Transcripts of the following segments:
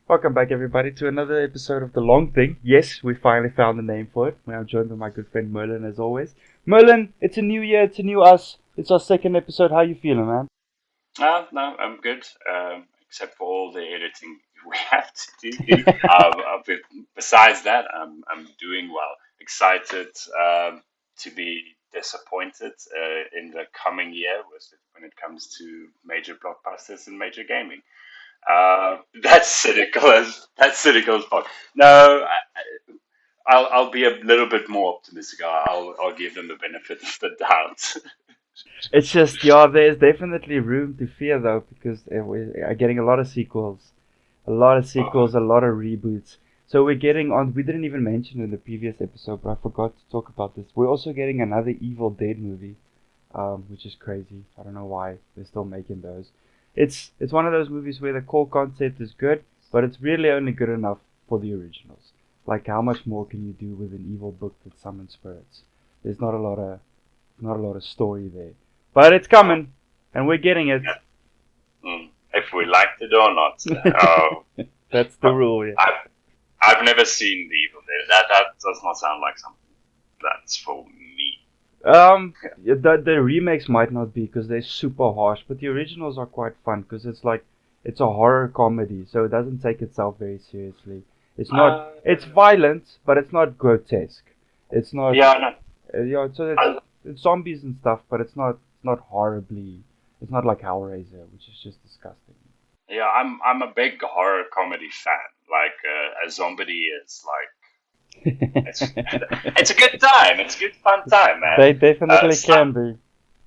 Welcome back, everybody, to another episode of The Long Thing. Yes, we finally found the name for it. I'm joined by my good friend Merlin, as always. Merlin, it's a new year, it's a new us. It's our second episode. How you feeling, man? No, I'm good. Except for all the editing we have to do. But besides that, I'm doing well. Excited to be disappointed in the coming year when it comes to major blockbusters and major gaming. That's cynical as fuck. No, I'll be a little bit more optimistic. I'll give them the benefit of the doubt. It's just, yeah, there's definitely room to fear, though, because we are getting a lot of sequels. A lot of sequels, a lot of reboots. So we're getting on, we didn't even mention in the previous episode, but I forgot to talk about this. We're also getting another Evil Dead movie, which is crazy. I don't know why they're still making those. It's one of those movies where the core concept is good, but it's really only good enough for the originals. Like, how much more can you do with an evil book that summons spirits? There's not a lot of story there, but it's coming, and we're getting it. If we liked it or not. That's the rule, yeah. I've never seen the Evil Dead. That does not sound like something that's for me. Yeah, the remakes might not be because they're super harsh, but the originals are quite fun because it's a horror comedy, so it doesn't take itself very seriously. It's violent, but it's not grotesque. It's not, Yeah, no, yeah, so I, it's zombies and stuff, but it's not horribly, it's not like Hellraiser, which is just disgusting. yeah, I'm a big horror comedy fan. Like a zombie is like it's it's a good time. It's a good fun time, man. They definitely So, can be.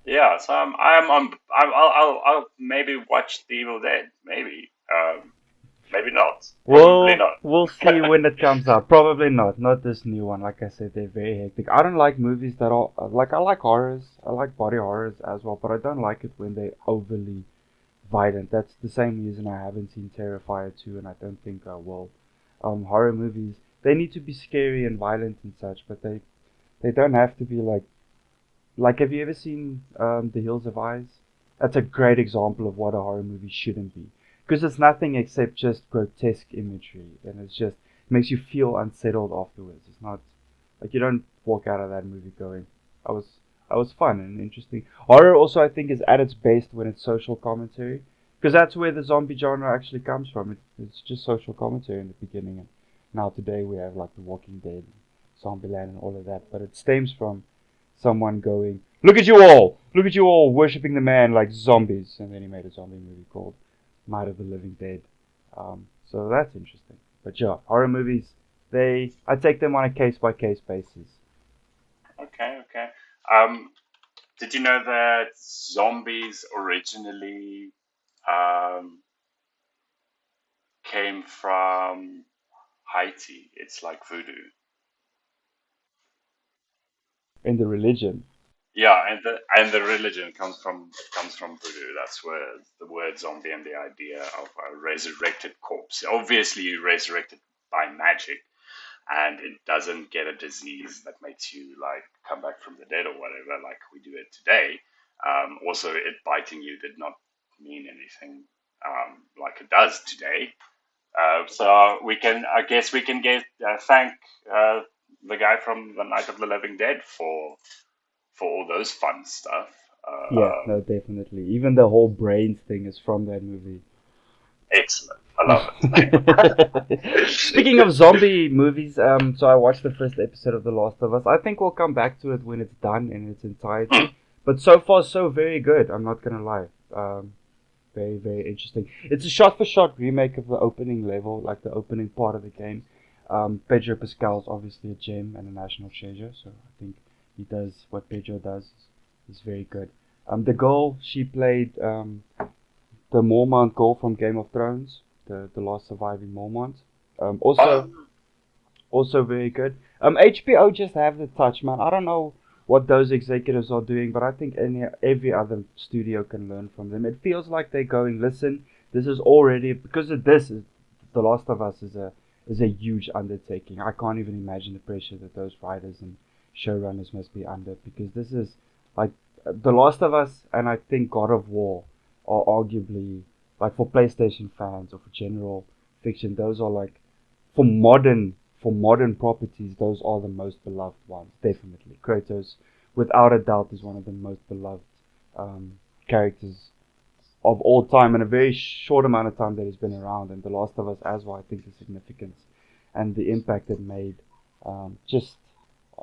yeah, so I'm on. I'll maybe watch The Evil Dead. Maybe not. Probably Well, not. we'll see when it comes out. Probably not. Not this new one. Like I said, they're very hectic. I don't like movies that are like I like horrors. I like body horrors as well, but I don't like it when they're overly violent. That's the same reason I haven't seen Terrifier 2, and I don't think I will. Horror movies, they need to be scary and violent and such, but they don't have to be like. Have you ever seen The Hills of Eyes? That's a great example of what a horror movie shouldn't be, because it's nothing except just grotesque imagery, and it makes you feel unsettled afterwards. It's not like you don't walk out of that movie going, "I was I was fun and interesting." Horror also, I think, is at its best when it's social commentary, because that's where the zombie genre actually comes from. It's just social commentary in the beginning, and now today we have like The Walking Dead, Zombieland, and all of that. But it stems from someone going, look at you all worshipping the man like zombies," and then he made a zombie movie called Night of the Living Dead. So that's interesting. But yeah, horror movies, I take them on a case by case basis. Okay, okay. Um, did you know that zombies originally um, came from Haiti? It's like voodoo. In the religion. Yeah, and the religion comes from voodoo. That's where the word zombie and the idea of a resurrected corpse. Obviously, resurrected by magic, and it doesn't get a disease that makes you like come back from the dead or whatever, like we do it today. Also, it biting you did not mean anything like it does today. So I guess we can thank uh, the guy from the Night of the Living Dead for all those fun stuff. Yeah, no, definitely. Even the whole brains thing is from that movie. Excellent, I love it. Speaking of zombie movies, so I watched the first episode of The Last of Us. I think we'll come back to it when it's done in its entirety. But so far, so very good. I'm not gonna lie. Very, very interesting. It's a shot-for-shot remake of the opening level, like the opening part of the game. Pedro Pascal's obviously a gem and a national treasure, so I think he does what Pedro does is very good. The girl she played, the Mormont girl from Game of Thrones, the last surviving Mormont. Also, Oh, also very good. HBO just have the touch, man. I don't know what those executives are doing, but I think every other studio can learn from them. It feels like they're going, listen, this is already because of this. The Last of Us is a huge undertaking. I can't even imagine the pressure that those writers and showrunners must be under because this is like The Last of Us and I think God of War are arguably like for PlayStation fans or for general fiction, those are like for modern properties, those are the most beloved ones, definitely. Kratos, without a doubt, is one of the most beloved um, characters of all time in a very short amount of time that he's been around. And The Last of Us, as well, I think the significance and the impact it made, just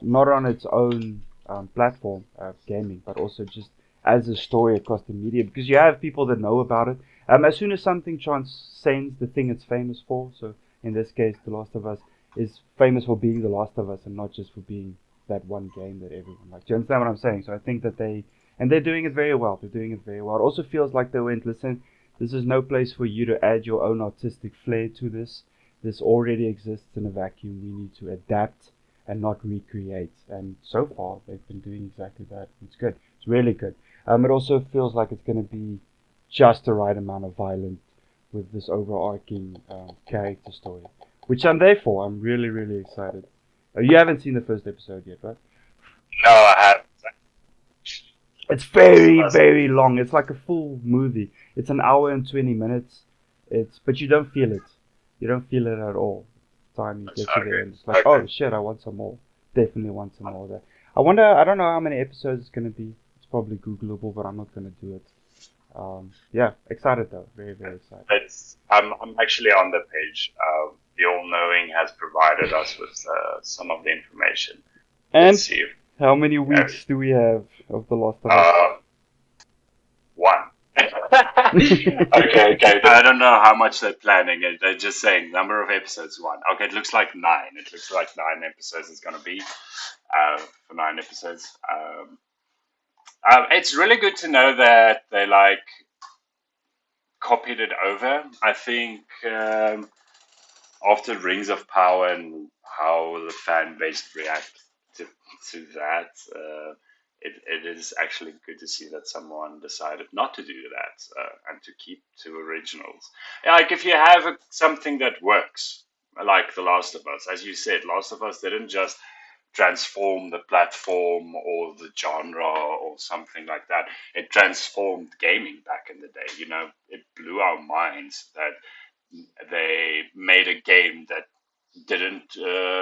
not on its own platform of gaming, but also just as a story across the media, because you have people that know about it. As soon as something transcends the thing it's famous for, so in this case, The Last of Us is famous for being The Last of Us and not just for being that one game that everyone likes. Do you understand what I'm saying? So I think that they're doing it very well. They're doing it very well. It also feels like they went, listen, this is no place for you to add your own artistic flair to this. This already exists in a vacuum. We need to adapt and not recreate. And so far, they've been doing exactly that. It's good. It's really good. It also feels like it's going to be just the right amount of violent with this overarching character story, which I'm there for. I'm really, really excited. You haven't seen the first episode yet, right? No, I have. It's very, very long. It's like a full movie. It's an hour and 20 minutes. But you don't feel it. You don't feel it at all. Time you get to the end, it's like, oh shit, I want some more. Definitely want some more there. I don't know how many episodes it's gonna be. It's probably Googleable, but I'm not gonna do it. Yeah, excited though. Very, very excited. I'm actually on the page. The All Knowing has provided us with some of the information. And Let's see. How many weeks do we have of The Last of Us? One. Okay. I don't know how much they're planning. They're just saying number of episodes, one. Okay, it looks like 9. It looks like 9 episodes it's going to be for 9 episodes. It's really good to know that they like copied it over. I think after Rings of Power and how the fan base react to that, it is actually good to see that someone decided not to do that and to keep to originals. Like if you have something that works, like The Last of Us, as you said, Last of Us didn't just transform the platform or the genre or something like that. It transformed gaming back in the day. You know, it blew our minds that they made a game that didn't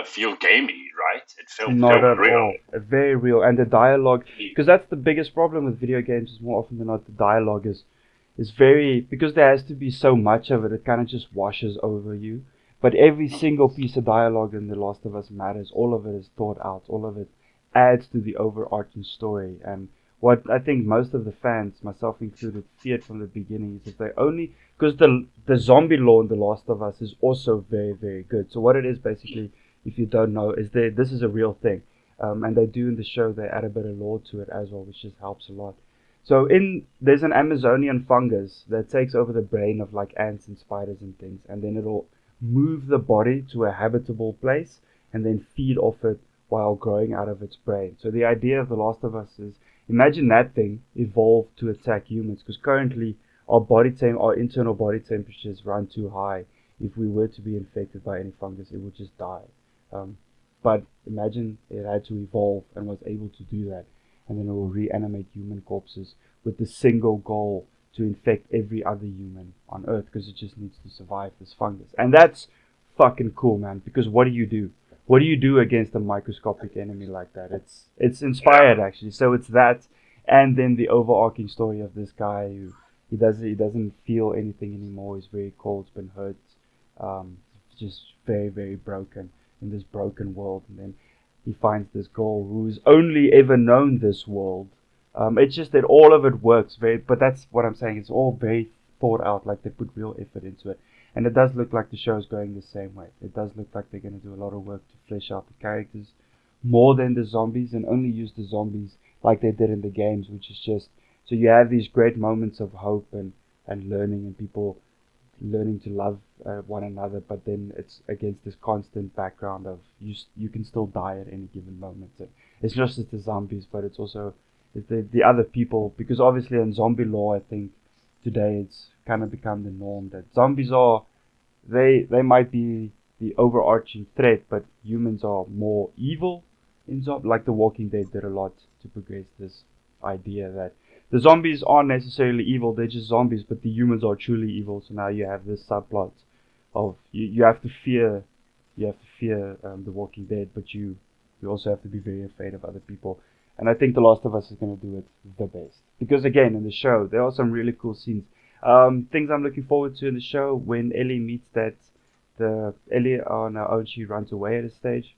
feel gamey, right? It felt Not at real. all. Very real. And the dialogue, because that's the biggest problem with video games, is more often than not the dialogue is very, because there has to be so much of it, it kind of just washes over you. But every single piece of dialogue in The Last of Us matters. All of it is thought out. All of it adds to the overarching story. And what I think most of the fans, myself included, feared from the beginning is if they only, because the zombie lore in The Last of Us is also very, very good. So what it is basically, if you don't know, is this is a real thing. And they do in the show, they add a bit of lore to it as well, which just helps a lot. So there's an Amazonian fungus that takes over the brain of like ants and spiders and things, and then it'll move the body to a habitable place and then feed off it while growing out of its brain. So the idea of The Last of Us is, imagine that thing evolved to attack humans, because currently our internal body temperatures run too high. If we were to be infected by any fungus, it would just die. But imagine it had to evolve and was able to do that, and then it will reanimate human corpses with the single goal to infect every other human on Earth, because it just needs to survive this fungus. And that's fucking cool, man, because what do you do? What do you do against a microscopic enemy like that? It's inspired, actually. So it's that, and then the overarching story of this guy who he doesn't feel anything anymore. He's very cold, been hurt, just very, very broken in this broken world. And then he finds this girl who's only ever known this world. It's just that all of it works but that's what I'm saying. It's all very thought out. Like they put real effort into it, and it does look like the show's going the same way. It does look like they're going to do a lot of work to flesh out the characters more than the zombies, and only use the zombies like they did in the games, which is just so you have these great moments of hope and learning, and people learning to love one another, but then it's against this constant background of you can still die at any given moment. And it's not just the zombies, but it's also the other people, because obviously in zombie lore, I think today it's kind of become the norm that zombies they might be the overarching threat, but humans are more evil in like The Walking Dead did a lot to progress this idea that the zombies aren't necessarily evil, they're just zombies, but the humans are truly evil. So now you have this subplot of you have to fear The Walking Dead, but you also have to be very afraid of other people. And I think The Last of Us is going to do it the best because again in the show there are some really cool scenes. Things I'm looking forward to in the show when Ellie meets Ellie on her own. She runs away at a stage,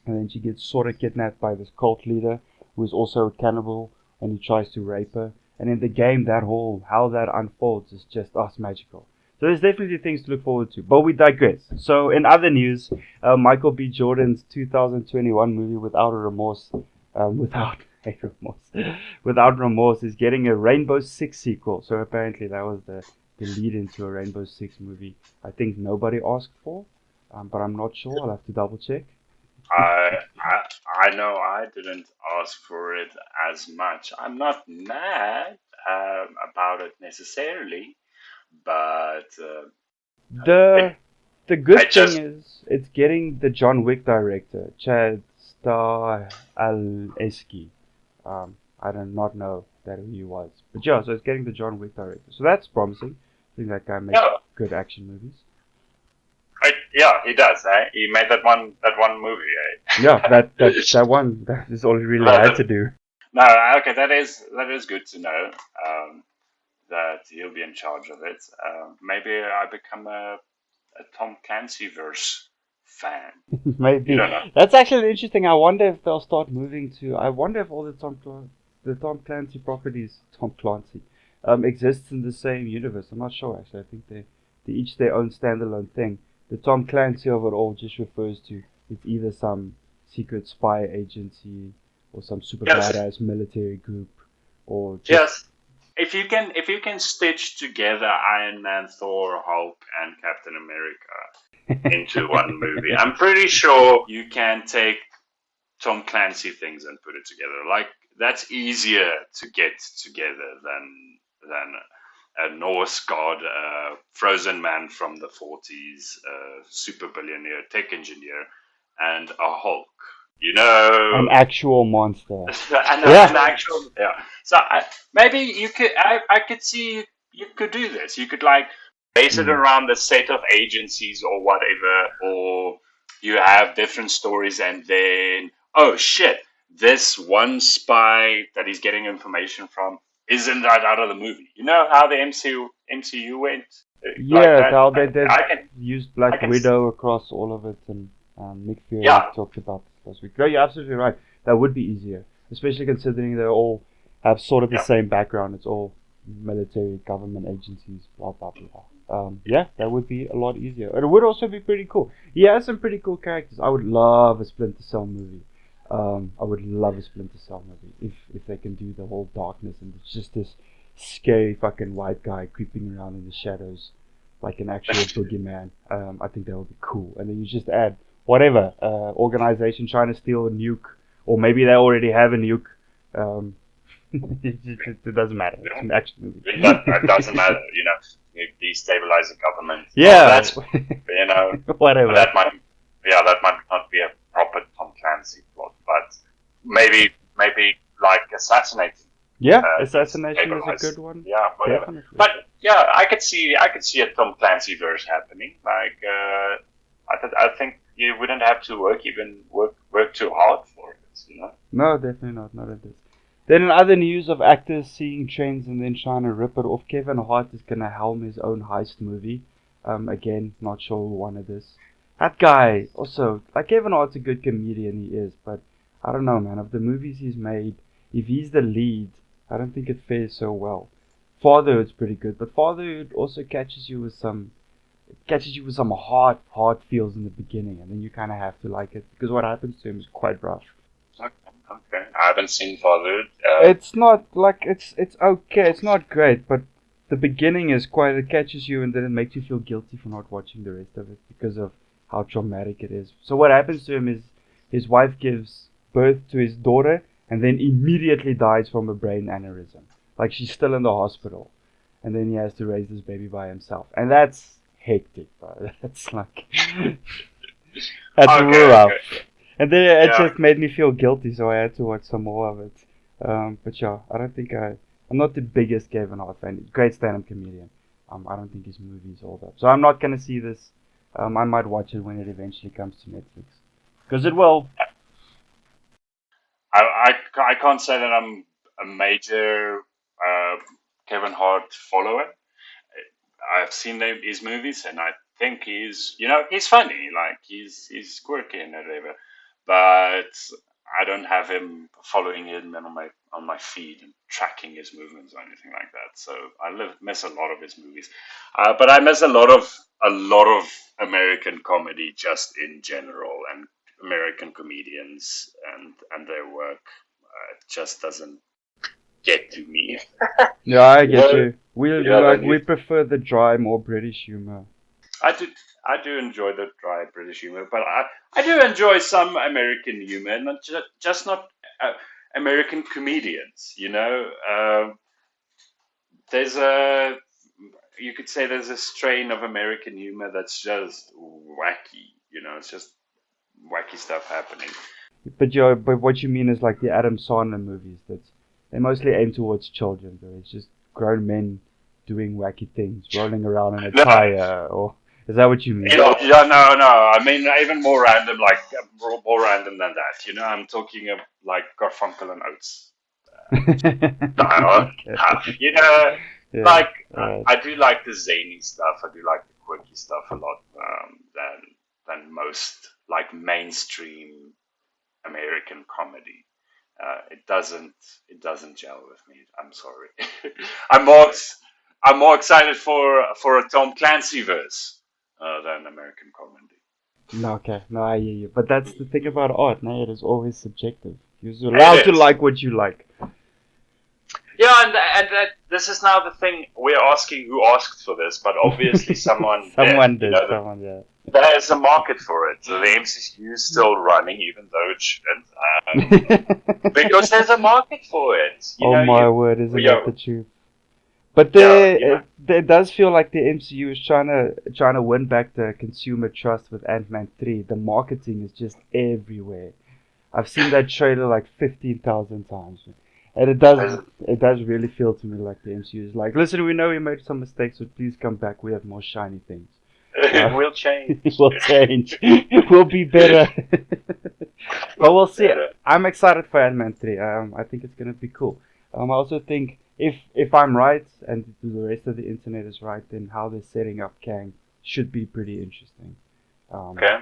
and then she gets sort of kidnapped by this cult leader who is also a cannibal, and he tries to rape her. And in the game, how that unfolds is just magical. So there's definitely things to look forward to. But we digress. So in other news, Michael B. Jordan's 2021 movie Without Remorse, Without Remorse is getting a Rainbow Six sequel. So apparently that was the lead into a Rainbow Six movie. I think nobody asked for, but I'm not sure. I'll have to double check. I know I didn't ask for it as much. I'm not mad about it necessarily, but The it, the I good thing just is it's getting the John Wick director, Chad Stahelski. I do not know that who he was, but yeah, so it's getting the John Wick director. So that's promising. I think that guy makes yeah, good action movies. yeah, he does. He made that one movie. Yeah, that one that is all he really had to That- do. no, okay, that is good to know. That he'll be in charge of it. Maybe I become a Tom Clancy verse fan. You Maybe don't know. that's actually interesting. I wonder if they'll start moving to. I wonder if all the Tom Clancy properties, Tom Clancy, exists in the same universe. I'm not sure actually. I think they each their own standalone thing. The Tom Clancy of it all just refers to it's either some secret spy agency or some super Yes, badass military group or just yes. If you can stitch together Iron Man, Thor, Hulk, and Captain America into one movie, I'm pretty sure you can take Tom Clancy things and put it together. Like that's easier to get together than a Norse god, frozen man from the 40s, super billionaire tech engineer, and a Hulk. You an know, actual monster. an Yeah. actual yeah. So maybe you could I could see you could do this. You could like base it Mm. around the set of agencies or whatever, or you have different stories, and then oh shit, this one spy that he's getting information from isn't that out of the movie. You know how the MCU went like Yeah, that. how I, they did I can use I Black can Widow across all of it, and Nick Fury yeah talked about this last week. No, you're absolutely right. That would be easier, especially considering they all have sort of the yeah. same background. It's all military, government agencies, blah blah blah. Yeah, that would be a lot easier. And it would also be pretty cool. He has some pretty cool characters. I would love a Splinter Cell movie. I would love a Splinter Cell movie if they can do the whole darkness and it's just this scary fucking white guy creeping around in the shadows like an actual boogeyman. I think that would be cool. And then you just add whatever organization trying to steal a nuke, or maybe they already have a nuke. Um, it doesn't matter. It's an action That movie. doesn't matter, you destabilize the government. Well, Yeah, that's, whatever. that might not be a proper Tom Clancy plot, but maybe like assassinating, Yeah, assassination is a destabilize, good one. yeah, whatever. Definitely. But yeah, I could see a Tom Clancy verse happening. Like, I think you wouldn't have to work too hard for it. No, definitely not. Not at this. Then in other news of actors seeing trends and then trying to rip it off, Kevin Hart is gonna helm his own heist movie. Again, not sure who wanted this. That guy also, like Kevin Hart's a good comedian, he is, but I don't know, man. Of the movies he's made, if he's the lead, I don't think it fares so well. Fatherhood's pretty good, but Fatherhood also catches you with some hard feels in the beginning, and then you kind of have to like it because what happens to him is quite rough. Okay, okay. I haven't seen Fatherhood. It's not like it's okay. It's not great, but the beginning is quite. It catches you, and then it makes you feel guilty for not watching the rest of it because of how traumatic it is. So what happens to him is his wife gives birth to his daughter, and then immediately dies from a brain aneurysm. Like she's still in the hospital, and then he has to raise this baby by himself, and that's hectic, bro. That's like that's Okay, rough. okay. And then it Yeah. just made me feel guilty, so I had to watch some more of it. But yeah, I don't think I'm not the biggest Kevin Hart fan. Great stand-up comedian. I don't think his movies hold up. So I'm not gonna see this. I might watch it when it eventually comes to Netflix because it will. I can't say that I'm a major uh, Kevin Hart follower. I've seen his movies, and I think he's funny, like he's quirky and whatever. But I don't have him following him on my feed and tracking his movements or anything like that. So miss a lot of his movies, but I miss a lot of American comedy just in general, and American comedians and their work. It just doesn't get to me. Yeah, I You get know, you. yeah, like We prefer the dry, more British humor. I do I do enjoy the dry British humor, but I do enjoy some American humor, not just not American comedians. There's a you could say there's a strain of American humor that's just wacky. It's just wacky stuff happening. But what you mean is like the Adam Sandler movies. They mostly aim towards children. Though it's just grown men doing wacky things, rolling around in a No, tire, or is that what you mean? yeah, no, no. I mean, even more random, like more random than that. I'm talking of like Garfunkel and Oates style. Okay. You know, Yeah. like Right. I do like the zany stuff. I do like the quirky stuff a lot than most like mainstream American comedy. It doesn't gel with me. I'm sorry. I'm more I'm more excited for a Tom Clancy verse than American comedy. No, okay. No, I hear you. But that's the thing about art, no? It is always subjective. You're It allowed to is. like what you like. Yeah, and this is now the thing we're asking who asked for this, but obviously someone did. Someone did. Someone, yeah. There's a market for it. So the MCU is still running, even though it shouldn't, because there's a market for it. Oh my word, isn't that the You, truth? But yeah, you know. there does feel like the MCU is trying to win back the consumer trust with Ant-Man 3. The marketing is just everywhere. I've seen that trailer like 15,000 times. And it does really feel to me like the MCU is like, listen, we know we made some mistakes, but please come back. We have more shiny things. It will change. It will change. We'll be better. But we'll see. I'm excited for Ant-Man 3. I think it's gonna be cool. I also think if I'm right and the rest of the internet is right, then how they're setting up Kang should be pretty interesting. Um, Okay.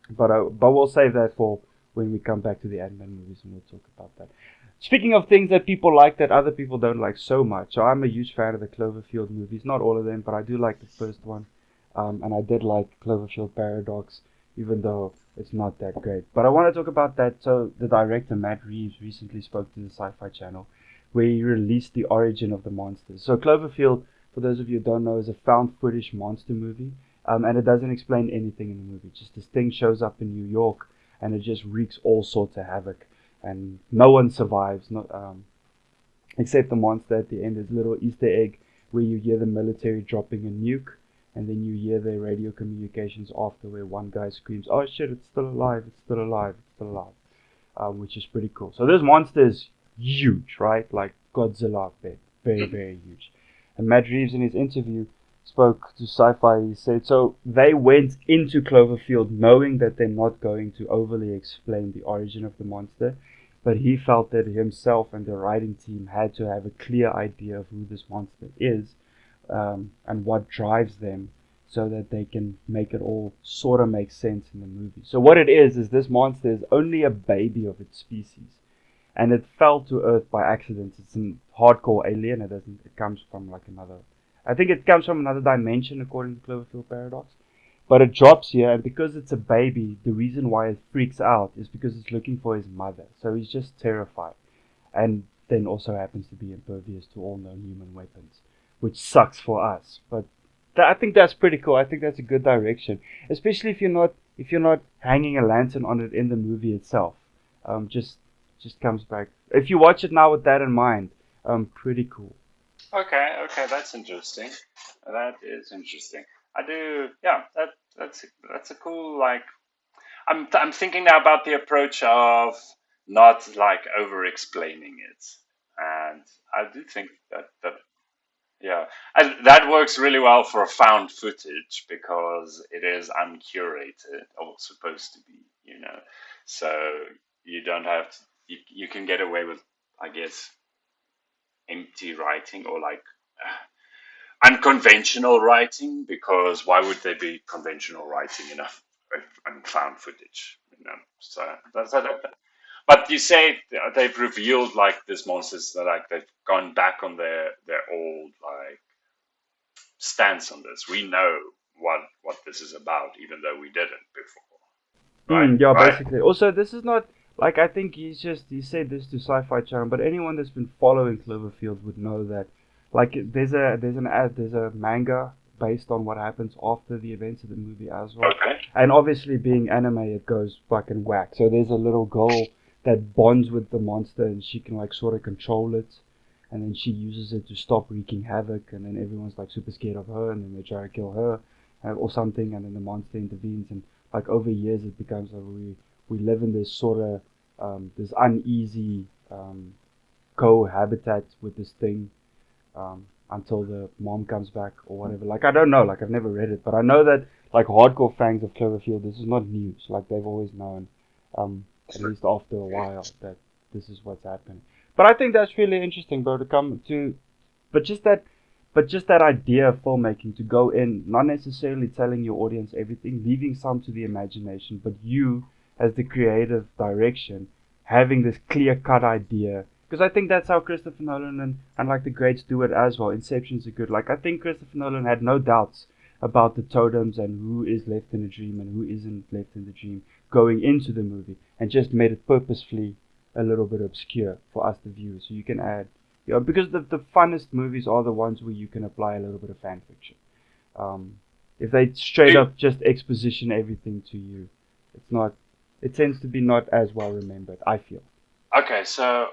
but we'll save that for when we come back to the Ant-Man movies and we'll talk about that. Speaking of things that people like that other people don't like so much, so I'm a huge fan of the Cloverfield movies. Not all of them, but I do like the first one. And I did like Cloverfield Paradox, even though it's not that great. But I want to talk about that. So the director Matt Reeves recently spoke to the Sci-Fi Channel, where he released the origin of the monsters. So Cloverfield, for those of you who don't know, is a found footage monster movie, and it doesn't explain anything in the movie. Just this thing shows up in New York, and it just wreaks all sorts of havoc, and no one survives, not except the monster at the end. There's a little Easter egg where you hear the military dropping a nuke, and then you hear their radio communications after where one guy screams, "Oh shit, it's still alive, it's still alive, it's still alive," which is pretty cool. So this monster is huge, right? Like Godzilla big, very, very huge. And Matt Reeves in his interview spoke to Sci-Fi. He said, so they went into Cloverfield knowing that they're not going to overly explain the origin of the monster, but he felt that himself and the writing team had to have a clear idea of who this monster is, and what drives them, so that they can make it all sort of make sense in the movie. So what it is this monster is only a baby of its species, and it fell to Earth by accident. It's a hardcore alien. It doesn't. It comes from like another. I think it comes from another dimension, according to Cloverfield Paradox. But it drops here, and because it's a baby, the reason why it freaks out is because it's looking for his mother. So he's just terrified, and then also happens to be impervious to all known human weapons, which sucks for us. But I think that's pretty cool. I think that's a good direction, especially if you're not hanging a lantern on it in the movie itself. Just comes back. If you watch it now with that in mind, pretty cool. Okay, okay, that's interesting. That is interesting. I do, yeah. That's a cool like. I'm thinking now about the approach of not like over explaining it, and I do think that Yeah, and that works really well for a found footage because it is uncurated or supposed to be, you know. So you don't have to, you can get away with, I guess, empty writing or like unconventional writing because why would there be conventional writing in a found footage, you know? So that. But you say they've revealed like this monsters that like they've gone back on their old like stance on this. We know what this is about, even though we didn't before, right? Yeah, Right. basically. Also, this is not like I think he said this to Sci-Fi Channel, but anyone that's been following Cloverfield would know that like there's a manga based on what happens after the events of the movie as well. Okay. And obviously being anime it goes fucking whack. So there's a little girl that bonds with the monster and she can like sort of control it and then she uses it to stop wreaking havoc and then everyone's like super scared of her and then they try to kill her or something and then the monster intervenes and like over years it becomes like we live in this sort of this uneasy cohabitat with this thing until the mom comes back or whatever. Like I don't know, like I've never read it, but I know that like hardcore fans of Cloverfield, this is not news. Like they've always known, at least after a while, that this is what's happening. But I think that's really interesting, bro, to come to, but just that, but just that idea of filmmaking to go in, not necessarily telling your audience everything, leaving some to the imagination, but you as the creative direction having this clear cut idea. Because I think that's how Christopher Nolan and like the greats do it as well. Inception's a good. Like I think Christopher Nolan had no doubts about the totems and who is left in a dream and who isn't left in the dream going into the movie, and just made it purposefully a little bit obscure for us, the viewers. So you can add, because the funnest movies are the ones where you can apply a little bit of fan fiction. If they straight up just exposition everything to you, it's not. It tends to be not as well remembered. I feel. Okay, so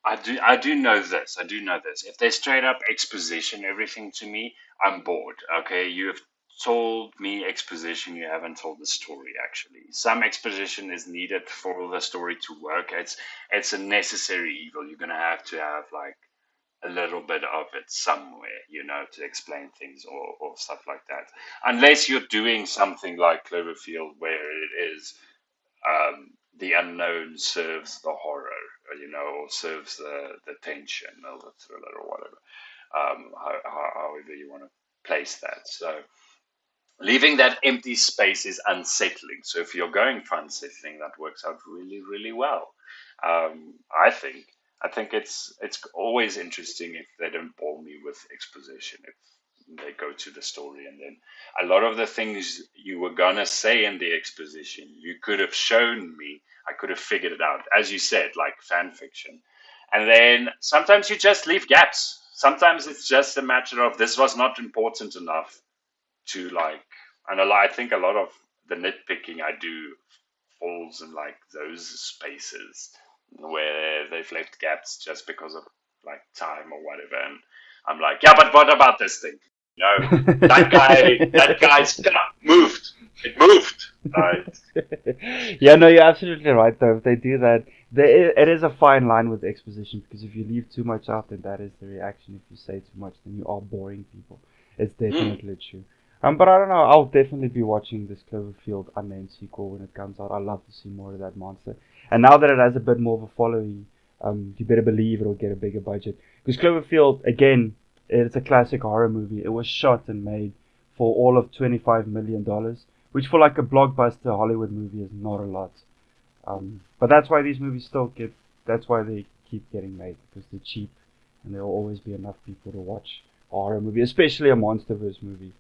I do know this. I do know this. If they straight up exposition everything to me, I'm bored. Okay, you have told me exposition, you haven't told the story actually. Some exposition is needed for the story to work. It's a necessary evil. You're gonna have to have like a little bit of it somewhere, to explain things or stuff like that. Unless you're doing something like Cloverfield where it is the unknown serves the horror, or serves the tension or the thriller or whatever, however you want to place that. So leaving that empty space is unsettling. So if you're going for unsettling, that works out really, really well. I think. I think it's always interesting if they don't bore me with exposition. If they go to the story, and then a lot of the things you were gonna say in the exposition, you could have shown me. I could have figured it out, as you said, like fan fiction. And then sometimes you just leave gaps. Sometimes it's just a matter of this was not important enough to like, and I think a lot of the nitpicking I do falls in like those spaces where they've left gaps just because of like time or whatever, and I'm like, yeah, but what about this thing? That guy's moved. It moved, right? Yeah, no, you're absolutely right. Though if they do that, it is a fine line with exposition because if you leave too much out, then that is the reaction. If you say too much, then you are boring people. It's Mm. definitely true. But I don't know. I'll definitely be watching this Cloverfield unnamed sequel when it comes out. I love to see more of that monster. And now that it has a bit more of a following, you better believe it'll get a bigger budget. Because Cloverfield, again, it's a classic horror movie. It was shot and made for all of $25 million, which for like a blockbuster Hollywood movie is not a lot. But that's why these movies still get. That's why they keep getting made because they're cheap, and there will always be enough people to watch a horror movie, especially a MonsterVerse movie.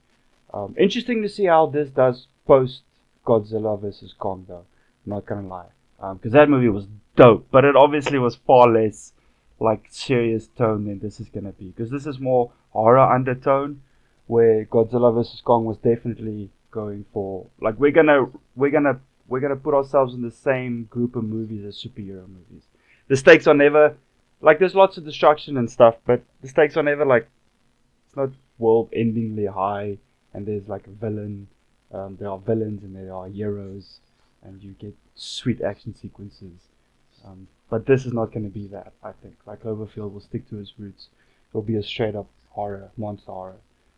Interesting to see how this does post Godzilla versus Kong, though. I'm not gonna lie, because that movie was dope, but it obviously was far less like serious tone than this is gonna be, because this is more horror undertone, where Godzilla versus Kong was definitely going for like we're gonna put ourselves in the same group of movies as superhero movies. The stakes are never like there's lots of destruction and stuff, but the stakes are never like it's not world-endingly high, and there's like a villain. There are villains and there are heroes, and you get sweet action sequences. But this is not going to be that. I think like Cloverfield will stick to its roots. It'll be a straight-up horror, monster horror,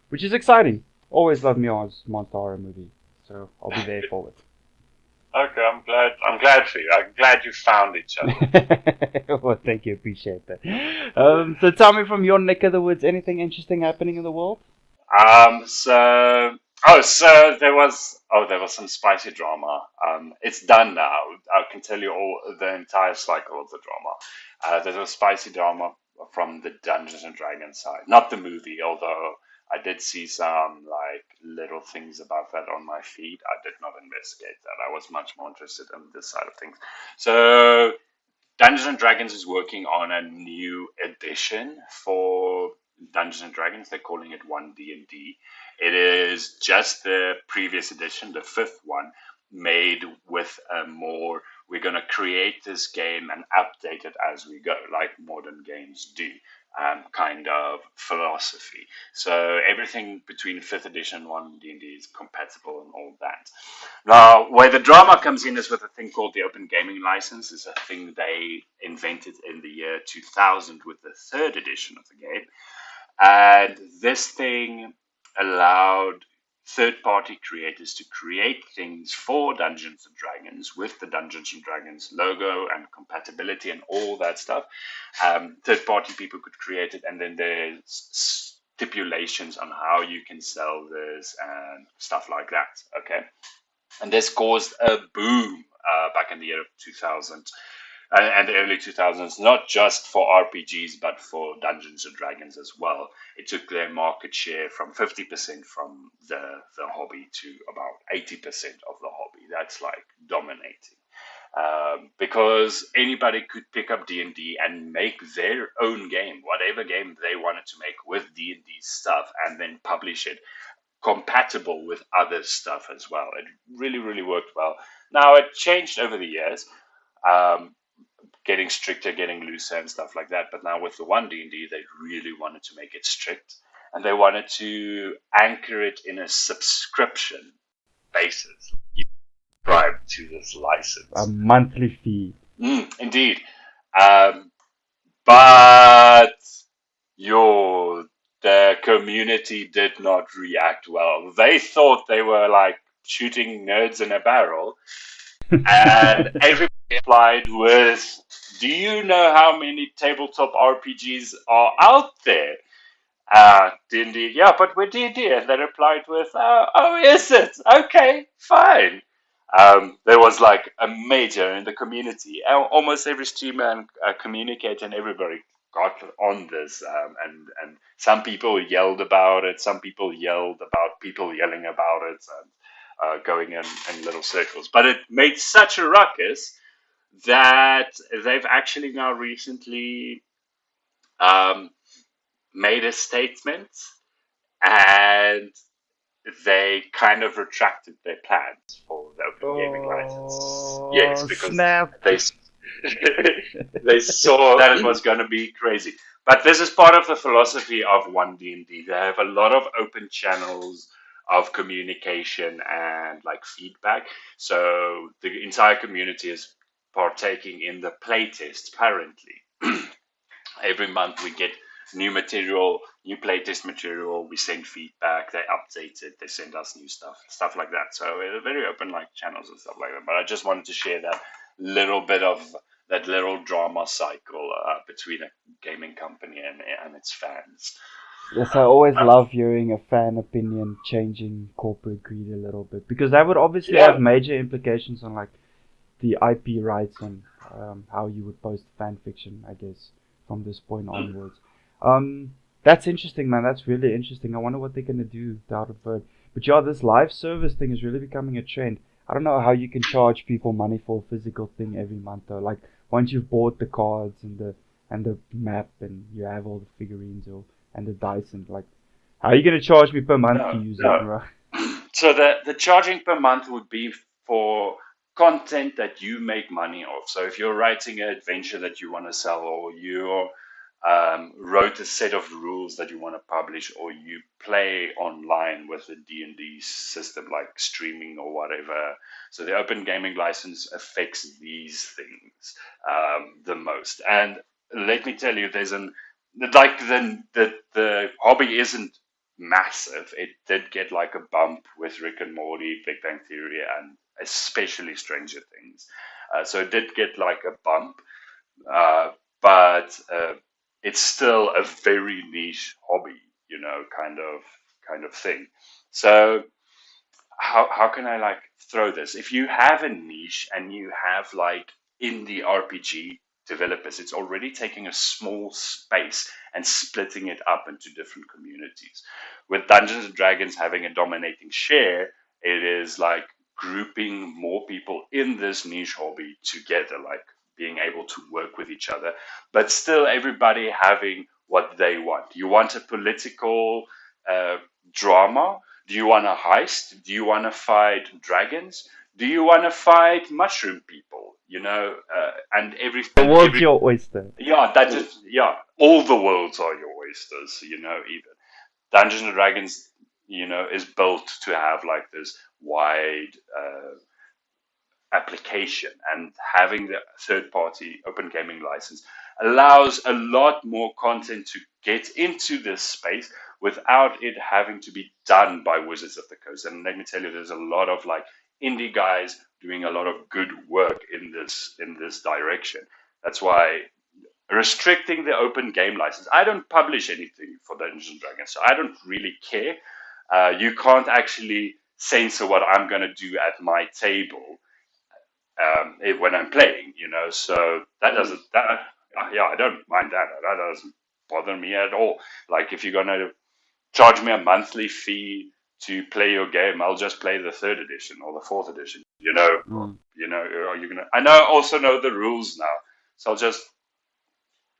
which is exciting. Always love me a monster horror movie, so I'll be there for Okay, I'm glad. I'm glad for you. I'm glad you found each other. it. Well, thank you, appreciate that. So tell me from your neck of the woods, anything interesting happening in the world? So there was some spicy drama. It's done now. I can tell you all the entire cycle of the drama. There's a spicy drama from the Dungeons and Dragons side, not the movie. Although I did see some like little things about that on my feed. I did not investigate that. I was much more interested in this side of things. So Dungeons and Dragons is working on a new edition for Dungeons and Dragons. They're calling it 1D&D. It is just the previous edition, the fifth one, made with a more. We're going to create this game and update it as we go, like modern games do. Kind of philosophy. So everything between fifth edition and 1D&D is compatible and all that. Now, where the drama comes in is with a thing called the Open Gaming License. It's a thing they invented in the year 2000 with the third edition of the game. And this thing allowed third party creators to create things for Dungeons and Dragons with the Dungeons and Dragons logo and compatibility and all that stuff. Third party people could create it, and then there's stipulations on how you can sell this and stuff like that. Okay. And this caused a boom back in the year of 2000 and the early 2000s, not just for RPGs, but for Dungeons and Dragons as well. It took their market share from 50% from the hobby to about 80% of the hobby. That's like dominating. Because anybody could pick up D&D and make their own game, whatever game they wanted to make with D&D stuff, and then publish it compatible with other stuff as well. It really, really worked well. Now, it changed over the years, um, getting stricter, getting looser, and stuff like that. But now with the one D&D, they really wanted to make it strict, and they wanted to anchor it in a subscription basis. You subscribe to this A license. monthly fee. Indeed. Um, but your the community did not react well. They thought they were like shooting nerds in a barrel, and everybody replied with, "Do you know how many tabletop RPGs are out there?" D&D, yeah, but we're D&D. And they replied with, "Oh, is it? Okay, fine." There was like a major in the community. Almost every streamer and communicator and everybody got on this. And some people yelled about it. Some people yelled about people yelling about it and going in little circles. But it made such a ruckus that they've actually now recently um, made a statement and they kind of retracted their plans for the open gaming license. Yes, Oh, because snap. they they saw that it was going to be crazy. But this is part of the philosophy of one D&D. They have a lot of open channels of communication and like feedback. So the entire community is partaking in the playtest currently. Every month we get new material, new playtest material. We send feedback, they update it, they send us new stuff like that. So it's very open, like channels and stuff like that. But I just wanted to share that little bit of that little drama cycle between a gaming company and its fans. Yes, I always love hearing a fan opinion changing corporate greed a little bit because that would obviously have Yeah, major implications on like the IP rights and how you would post fan fiction, I guess, from this point onwards. That's interesting, man. That's really interesting. I wonder what they're gonna do out of it. But yeah, this live service thing is really becoming a trend. I don't know how you can charge people money for a physical thing every month though. Like once you've bought the cards and the map and you have all the figurines or and the dice and like, how are you gonna charge me per month to no, use it, no. bro? So the charging per month would be for content that you make money off. So if you're writing an adventure that you want to sell, or you wrote a set of rules that you want to publish, or you play online with the D&D system, like streaming or whatever. So the open gaming license affects these things the most. And let me tell you, there's an like the hobby isn't massive. It did get like a bump with Rick and Morty, Big Bang Theory, and especially Stranger Things. So it did get like a bump, uh, but it's still a very niche hobby, kind of thing. So how can I like throw this? If you have a niche and you have like indie RPG developers, it's already taking a small space and splitting it up into different communities. With Dungeons and Dragons having a dominating share, it is like grouping more people in this niche hobby together, like being able to work with each other, but still everybody having what they want. You want a political uh, drama? Do you want to heist? Do you want to fight dragons? Do you want to fight mushroom people? And The everything, world's your oyster. yeah, all the worlds are your oysters. Even Dungeons and Dragons, is built to have like this wide application, and having the third party open gaming license allows a lot more content to get into this space without it having to be done by Wizards of the Coast. And let me tell you, there's a lot of like indie guys doing a lot of good work in this direction. That's why restricting the open game license. I don't publish anything for Dungeons and Dragons, so I don't really care. You can't actually censor what I'm going to do at my table when I'm playing, So that doesn't that yeah, I don't mind that. That doesn't bother me at all. Like if you're gonna charge me a monthly fee to play your game, I'll just play the third edition or the fourth edition. Mm. Are you gonna? I know also know the rules now, so I'll just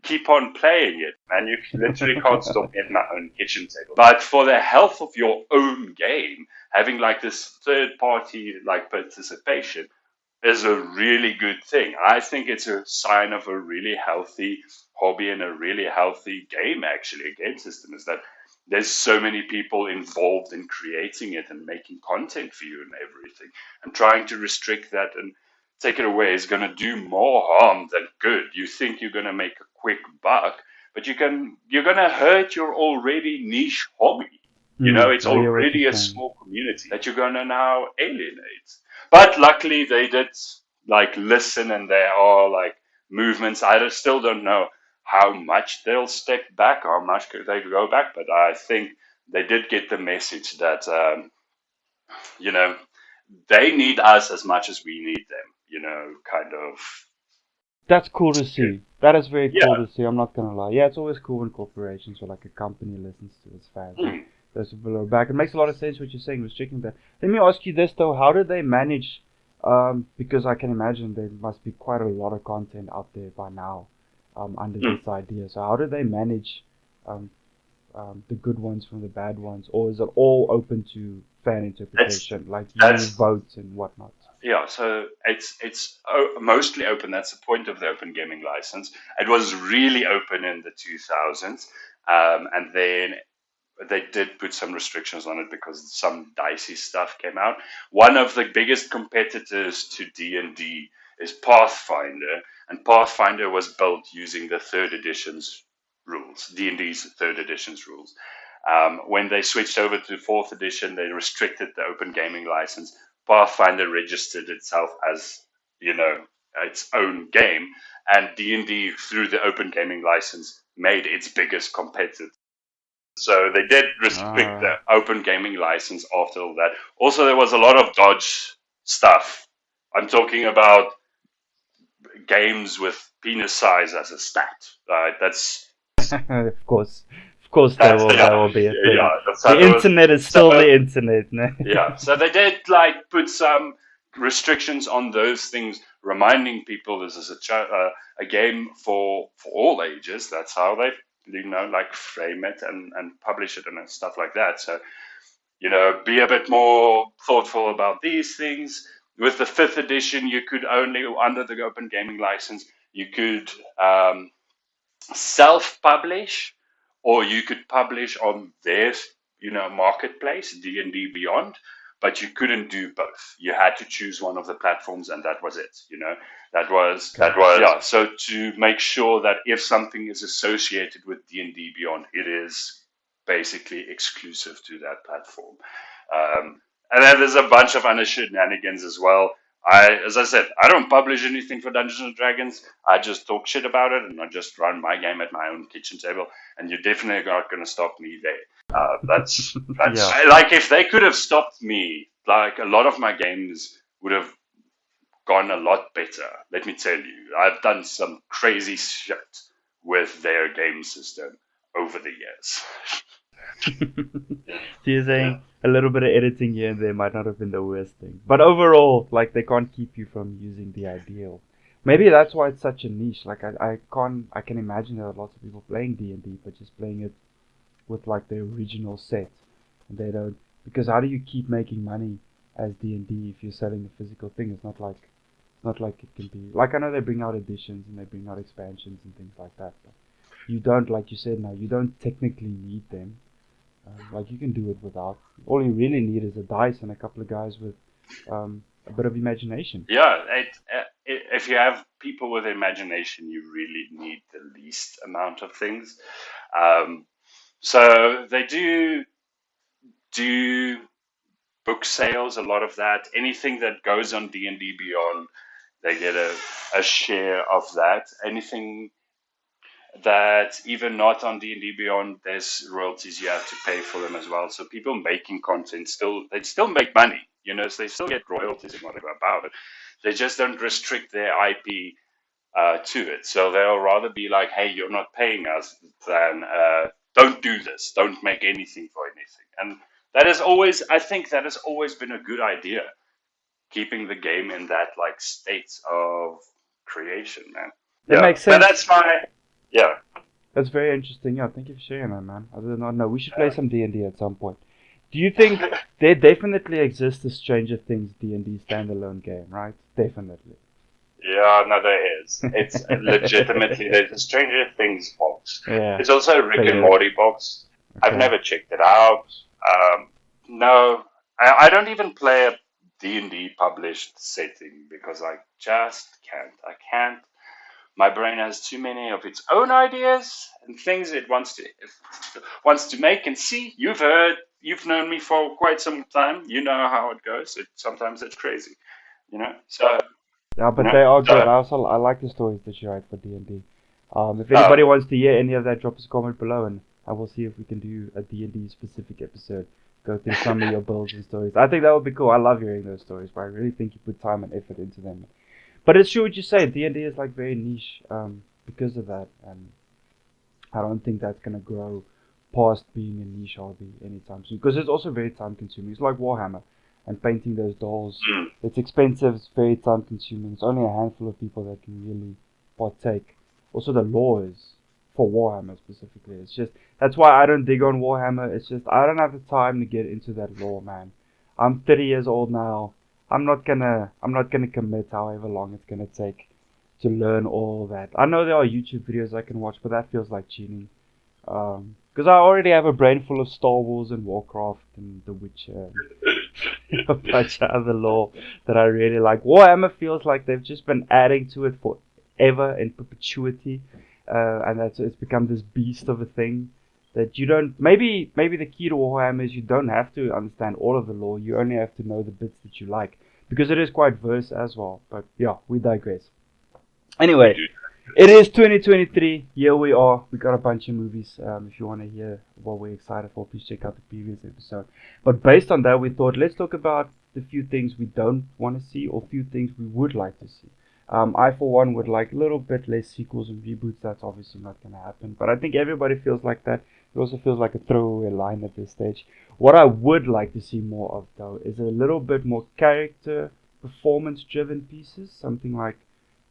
keep on playing it, man. You literally can't stop me at my own kitchen table. But for the health of your own game, having like this third party like participation is a really good thing. I think it's a sign of a really healthy hobby and a really healthy game, actually, a game system, is that there's so many people involved in creating it and making content for you and everything. And trying to restrict that and take it away is going to do more harm than good. You think you're going to make a quick buck, but you're going to hurt your already niche hobby. It's I hear what you're already a saying. small community that you're going to now alienate. But luckily, they did like listen, and there are like movements. Still don't know how much they'll step back, how much they go back, but I think they did get the message that you know they need us as much as we need them. Kind of. That's cool to see. That is very cool Yeah. to see. I'm not gonna lie. Yeah, it's always cool when corporations or like a company listens to its fans and Hmm. does a below back. It makes a lot of sense what you're saying, restricting that. Let me ask you this though: how do they manage? Because I can imagine there must be quite a lot of content out there by now, under Hmm. this idea. So how do they manage, um, the good ones from the bad ones, or is it all open to fan That's interpretation, like you that's vote and whatnot? Yeah, so it's mostly open. That's the point of the open gaming license. It was really open in the 2000s, and then they did put some restrictions on it because some dicey stuff came out. One of the biggest competitors to D&D is Pathfinder, and Pathfinder was built using the third edition's rules, D&D's third edition's rules. When they switched over to fourth edition, they restricted the open gaming license. Pathfinder registered itself as its own game, and D&D through the open gaming license made its biggest competitor. So they did restrict the Ah. open gaming license after all that. Also, there was a lot of dodge stuff. I'm talking about games with penis size as a stat. Right? Of course, That's that will be a yeah. thing. So The there was internet is so still the internet, no? yeah. So they did like put some restrictions on those things, reminding people this is a game for all ages. That's how they like frame it and publish it and stuff like that. So be a bit more thoughtful about these things. With the fifth edition, you could only, under the open gaming license, you could self-publish, or you could publish on their, marketplace, D&D Beyond. but you couldn't do both. You had to choose one of the platforms, and that was it. That was. So to make sure that if something is associated with D&D Beyond, it is basically exclusive to that platform. And then there's a bunch of other shenanigans as well. As I said, I don't publish anything for Dungeons and Dragons. I just talk shit about it, and I just run my game at my own kitchen table. And you're definitely not going to stop me there. That's Yeah. like if they could have stopped me, like a lot of my games would have gone a lot better. Let me tell you, I've done some crazy shit with their game system over the years. So you're saying a little bit of editing here and there might not have been the worst thing. But overall, like they can't keep you from using the ideal. Maybe that's why it's such a niche. Like I can imagine there are lots of people playing D&D but just playing it with like the original set. And they don't, because how do you keep making money as D&D if you're selling a physical thing? It's not like it can be like, I know they bring out editions and they bring out expansions and things like that, but you don't, like you said now, you don't technically need them. Like you can do it without. All you really need is a dice and a couple of guys with a bit of imagination. Yeah, if you have people with imagination, you really need the least amount of things. Um, so they do book sales, a lot of that. Anything that goes on D&D Beyond, they get a share of that. Anything that even not on D&D Beyond, there's royalties you have to pay for them as well. So people making content they still make money, so they still get royalties and whatever about it. They just don't restrict their IP to it. So they'll rather be like, hey, you're not paying us, than don't do this, don't make anything for anything. And I think that has always been a good idea, keeping the game in that like state of creation, man. That Yeah, makes but sense. yeah. That's very interesting. Yeah, thank you for sharing that, man. I did not know. We should play some D&D at some point. Do you think there definitely exists a Stranger Things D&D standalone game, right? Definitely. Yeah, no, there is. It's legitimately, there's a Stranger Things box. Yeah. There's also a Rick There and you go. Morty box. I've Okay. never checked it out. No, I don't even play a D&D published setting because I just can't. I can't. My brain has too many of its own ideas and things it wants to make and see. You've known me for quite some time. You know how it goes. Sometimes it's crazy, So, Yeah, you but know, they are good. so I like the stories that you write for D&D. If uh, anybody wants to hear any of that, drop us a comment below, and I will see if we can do a D&D specific episode. Go through some of your builds and stories. I think that would be cool. I love hearing those stories, but I really think you put time and effort into them. But it's true what you say. D&D is like very niche because of that, and I don't think that's gonna grow past being a niche hobby anytime soon. Because it's also very time consuming. It's like Warhammer and painting those dolls. mm, It's expensive. It's very time consuming. It's only a handful of people that can really partake. Also, the lore is for Warhammer specifically. It's just that's why I don't dig on Warhammer. It's just I don't have the time to get into that lore, man. I'm 30 years old now. I'm not gonna commit however long it's gonna take to learn all that. I know there are YouTube videos I can watch, but that feels like cheating. Because I already have a brain full of Star Wars and Warcraft and The Witcher and a bunch of other lore that I really like. Warhammer feels like they've just been adding to it forever in perpetuity, and it's become this beast of a thing that you don't. Maybe the key to Warhammer is you don't have to understand all of the lore. You only have to know the bits that you like, because it is quite verse as well. But yeah, we digress. we Anyway, do. it is 2023. Here we are. We got a bunch of movies. If you want to hear what we're excited for, please check out the previous episode. But based on that, we thought let's talk about the few things we don't want to see or few things we would like to see. I, for one, would like a little bit less sequels and reboots. That's obviously not going to happen. But I think everybody feels like that. It also feels like a throwaway line at this stage. What I would like to see more of, though, is a little bit more character, performance-driven pieces. Something like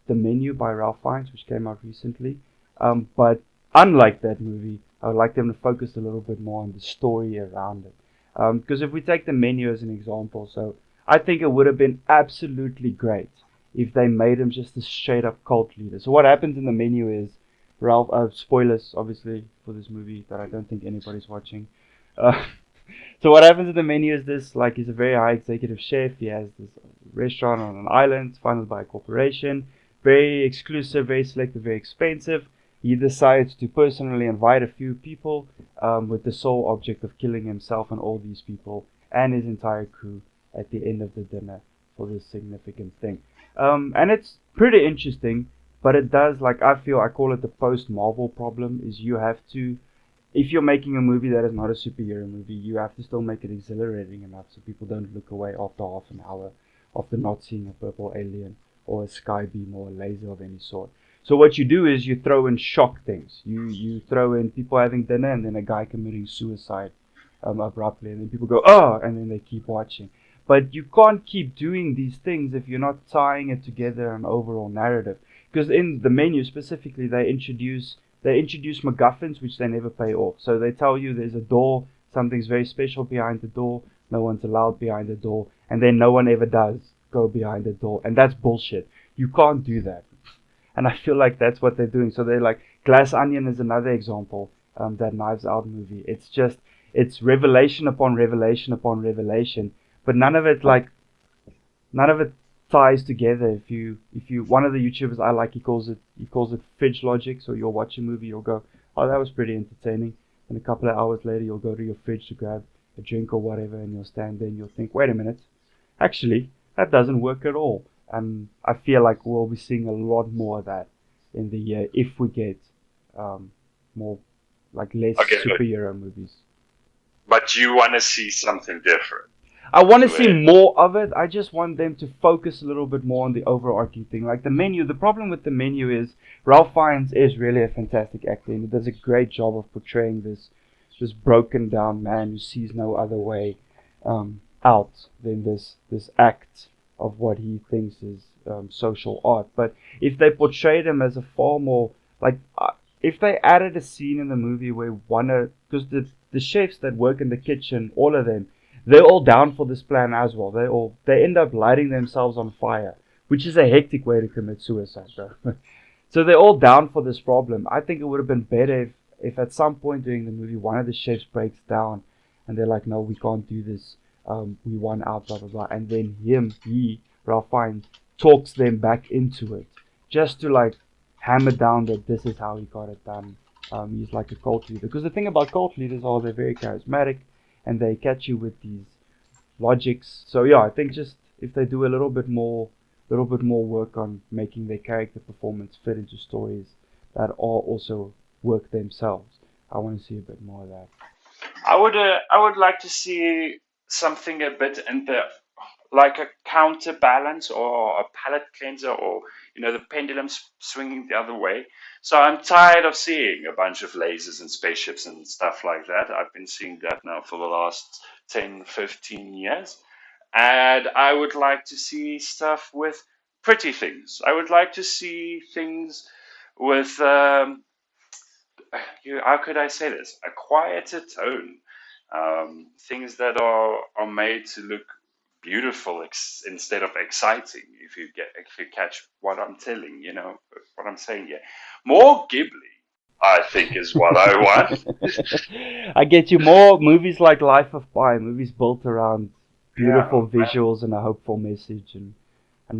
The Menu by Ralph Fiennes, which came out recently. But unlike that movie, I would like them to focus a little bit more on the story around it. Because if we take The Menu as an example, so I think it would have been absolutely great if they made him just a straight up cult leader. So what happens in The Menu is Ralph. Spoilers, obviously, for this movie that I don't think anybody's watching. Uh, So what happens in the menu is this, like, he's a very high executive chef. He has this restaurant on an island funded by a corporation. Very exclusive, very selective, very expensive. He decides to personally invite a few people with the sole object of killing himself and all these people and his entire crew at the end of the dinner for this significant thing. And it's pretty interesting, but it does, like, I call it the post-Marvel problem, is you have to, if you're making a movie that is not a superhero movie, you have to still make it exhilarating enough so people don't look away after half an hour after not seeing a purple alien or a sky beam or a laser of any sort. So what you do is you throw in shock things. You throw in people having dinner and then a guy committing suicide abruptly, and then people go, oh, and then they keep watching. But you can't keep doing these things if you're not tying it together an overall narrative. Because in the menu specifically, they introduce MacGuffins, which they never pay off. So they tell you there's a door, something's very special behind the door, no one's allowed behind the door, and then no one ever does go behind the door. And that's bullshit. You can't do that. And I feel like that's what they're doing. So they're like, Glass Onion is another example, that Knives Out movie. It's revelation upon revelation upon revelation, but none of it ties together. If you one of the YouTubers I like, he calls it fridge logic. So you'll watch a movie, you'll go, oh, that was pretty entertaining, and a couple of hours later you'll go to your fridge to grab a drink or whatever, and you'll stand there and you'll think, wait a minute, actually that doesn't work at all. And I feel like we'll be seeing a lot more of that in the year if we get more, like, less superhero movies. But you want to see something different. I want to see more of it. I just want them to focus a little bit more on the overarching thing. Like the menu, the problem with the menu is Ralph Fiennes is really a fantastic actor, and he does a great job of portraying this broken down man who sees no other way out than this act of what he thinks is social art. But if they portrayed him as a far more, like, if they added a scene in the movie where because the chefs that work in the kitchen, all of them, they're all down for this plan as well. They end up lighting themselves on fire, which is a hectic way to commit suicide, though. So they're all down for this problem. I think it would have been better if at some point during the movie one of the chefs breaks down and they're like, no, we can't do this. We won out, blah blah blah, and then Ralph Fiennes, talks them back into it, just to, like, hammer down that this is how he got it done. He's like a cult leader, because the thing about cult leaders are they're very charismatic, and they catch you with these logics. So yeah, I think just if they do a little bit more work on making their character performance fit into stories that are also work themselves, I want to see a bit more of that. I would like to see something a bit in the, like a counterbalance or a palate cleanser, or the pendulum swinging the other way. So I'm tired of seeing a bunch of lasers and spaceships and stuff like that. I've been seeing that now for the last 10, 15 years. And I would like to see stuff with pretty things. I would like to see things with, how could I say this? A quieter tone. Things that are made to look beautiful instead of exciting. If you catch what I'm telling, what I'm saying here. More Ghibli, I think, is what I want. I get you more movies like Life of Pi, movies built around beautiful visuals and a hopeful message and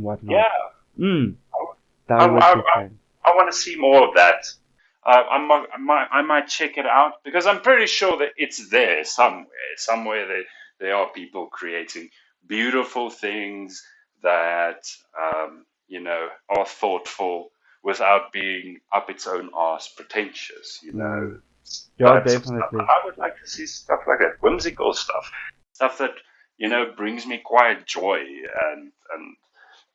whatnot. Yeah. I want to see more of that. I might check it out, because I'm pretty sure that it's there somewhere. Somewhere there are people creating beautiful things that are thoughtful without being up its own arse pretentious. Yeah, definitely. I would like to see stuff like that, whimsical stuff that brings me quiet joy, and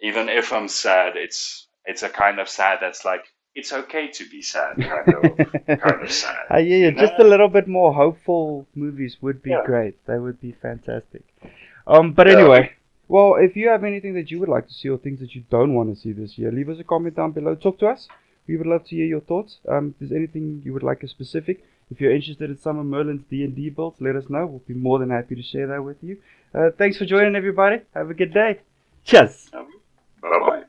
even if I'm sad, it's a kind of sad that's like, it's okay to be sad, kind of sad. Yeah, just a little bit more hopeful movies would be great. They would be fantastic. But anyway, well, if you have anything that you would like to see or things that you don't want to see this year, leave us a comment down below. Talk to us. We would love to hear your thoughts. If there's anything you would like a specific, if you're interested in some of Merlin's D&D builds, let us know. We'll be more than happy to share that with you. Thanks for joining, everybody. Have a good day. Cheers. Bye-bye.